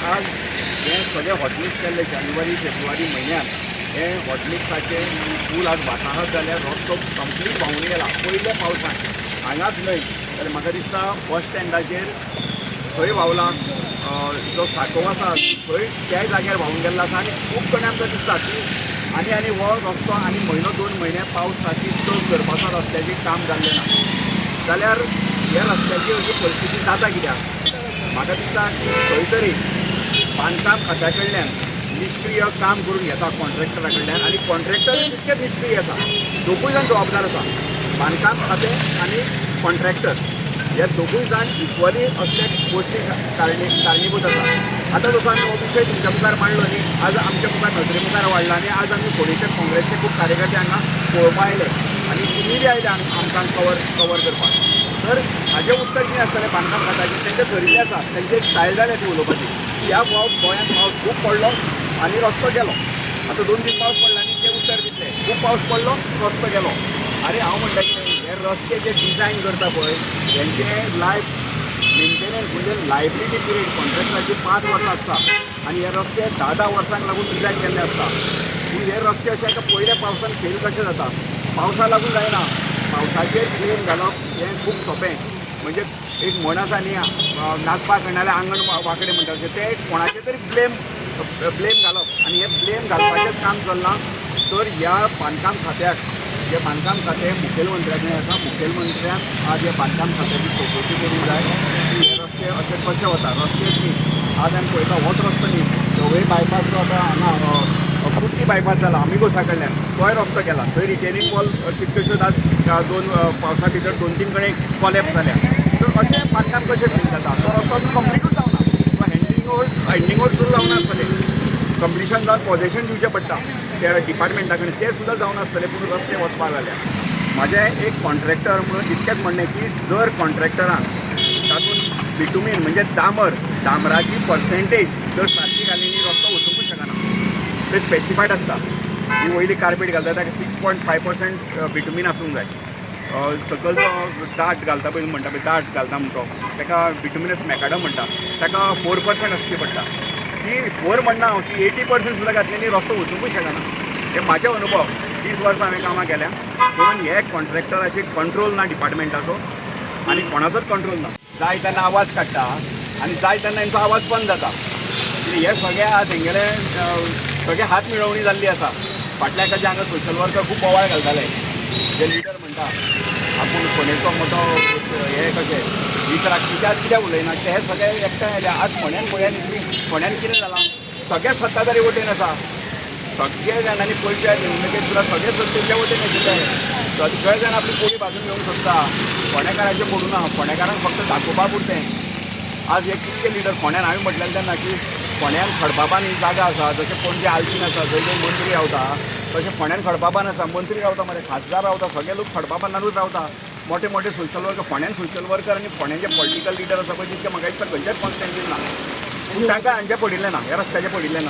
आज हे सगळे हॉटमिक्स केल्ले जानेवारी फेब्रुवारी म्हयन्यात हे हॉटमिक्साचे पूल आज वाताहत जाल्यार रस्तो कंप्लीट व्हांवून गेला पयल्या पावसान हांगाच न्हय जाल्यार म्हाका दिसता बस स्टँडाचेर थंय व्हांवला जो साको आसा थंय त्याय जाग्यार व्हांवून गेल्लो आसा आनी खूब कडेन आमकां दिसता की आनी हो रस्तो आनी म्हयनो 2 म्हयने पावस खातीर चड करपाचो रस्त्याचें काम जाल्लें ना जाल्यार ह्या रस्त्याची अशी परिस्थिती जाता कित्याक म्हाका दिसता की खंय तरी बांदकाम खात्या कडल्यान निष्क्रीय काम करून घेता कॉन्ट्रॅक्टरा कडल्यान आनी कॉन्ट्रॅक्टर तितकेच निष्क्रीय आसा दोगूय जाण जबाबदार आसा बांदकाम खातें आनी कॉन्ट्रॅक्टर हे दोगूय जाण इक्वली असले गोश्टी कारणीभूत आसा आतां जसो आमी हो विशय तुमच्या मुखार मांडलो न्ही आज आमच्या मुखार नजरे मुखार वाडला आनी आज आमी फोंडेचे काँग्रेसचे खूब कार्यकर्ते हांगा पळोवपा आयले आनी तुमी बी आयले आमकां कवर करपाक तर हाजें उत्तर कितें आसतलें बांदकाम खात्याचें तेंचें ठरिल्लें आसा तेंचें एक स्टायल जालें ती उलोवपाची ह्या फावट गोंयांत पावस खूब पडलो आनी रस्तो गेलो आतां 2 दीस पावस पडला आनी तें उत्तर दितलें खूब पावस पडलो रस्तो गेलो अरे हांव म्हणटा कितें हे रस्ते जे डिजायन करता पळय हेंचें लायफ मेंटेनन्स म्हणजे लायबिलिटी पिरियड कॉन्ट्रॅक्टराची 5 वर्सां आसता आनी हे रस्ते 10 वर्सांक लागून डिजायन केल्ले आसता पूण हे रस्ते अशे एका पयल्या पावसान फेल कशें जाता पावसा लागून जायना पावसाचेर ब्लेम घालप हें खूब सोंपें म्हणजे एक म्हण आसा न्ही नाचपाक कळनाल्यार आंगण वांकडे म्हणटा अशें ते कोणाचेर तरी ब्लेम घालप आनी हे ब्लेम घालपाचें काम चल्लां तर ह्या बांदकाम खात्याक जे बांदकाम खातें मुखेलमंत्र्याचें आसा मुखेलमंत्र्यान आज हे बांदकाम खात्याची चवकशी करूंक जाय की हे रस्ते अशे कशे वता रस्तेच न्ही आज आमी पळयता होच रस्तो न्ही सवय बायपास जो आतां हांगा कुर्ती बायपास जाला आमिगोसा कडल्यान तोय रस्तो गेला थंय रिटेनिंग वॉल कितल्योश्योच आज 2 पावसा भितर 2-3 कडेन कॉलेप्स जाल्या तर अशें बांदकाम कशें फेल जाता तो रस्तो अजून कंप्लीटूच जावना तो हँडिंग सुरू जावना आसतलें कंप्लिशन जावन पॉझेशन दिवचें पडटा त्या डिपार्टमेंटा कडेन तें सुद्दां जावन आसतलें पूण रस्ते वचपाक लागल्या म्हाजें एक कॉन्ट्रॅक्टर म्हणून इतकेंच म्हणणें की जर कॉन्ट्रॅक्टरान तातूंत बिटुमीन म्हणजे डांबराची पर्सेंटेज जर सारकी घाली न्ही रस्तो वचूंकूच शकना ते स्पेसिफायड आसता ही वयली कार्पेट घालता ताका 6.5% बिटुमीन आसूंक जाय सकयल जो दाट घालता पळय म्हणटा पळय दाट घालता म्हणटा ताका बिटुमिनस मॅकाडम म्हणटा ताका 4% आसची पडटा ती 4 म्हणना हांव की 80% सुद्दां घातली न्ही रस्तो वचूंकूच शकना हे म्हाजे अनुभव 30 वर्सां हांवें कामां केल्या म्हणून हे कॉन्ट्रॅक्टराचेर कंट्रोल ना डिपार्टमेंटाचो आनी कोणाचोच कंट्रोल ना जाय तेन्ना आवाज काडटा आनी जाय तेन्ना हेंचो आवाज बंद जाता हे सगळे आज हेंगेले सगळे हात मिळवणी जाल्ली आसा फाटल्या एकाचे हांगा सोशल वर्कर खूब बोवाळ घालताले जे लिडर म्हणटा आपूण फोंडेचो मोठो हे कशें कित्याक उलयना ते हे सगळे एकठांय आयले आज फोंड्यान कितें जालां सगळे सत्ताधारी वटेन आसा सगळे जाणांनी पयच्या निवडणुकेक सुद्दां सगळे सत्तेच्या वटेन आशिल्ले सगळे जाण आपली कोणी बाजून घेवंक सोदता फोंडेकारांचें पडूना फोंडेकारांक फक्त दाखोवपा पुरतें आज हे कितके लिडर फोंड्यान हांवें म्हटलेलें तेन्ना की फोंड्यान खडपाबान ही जागा आसा जशें पणजे आल्तीन आसा जंय जंय मंत्री रावता तशें फोंड्यान खडपाबान आसा मंत्री रावता मरे खासदार रावता सगळे लोक खडपाबानारूच रावता मोठे मोठे सोशल वर्कर फोंड्यान सोशल वर्कर आनी फोंड्यान जे पॉलिटिकल लिडर आसा पळय तितके म्हाका दिसता खंयच्याच कॉन्स्टिट्युएन्सीन ना पूण तांकां हांचे पडिल्लें ना ह्या रस्त्याचें पडिल्लें ना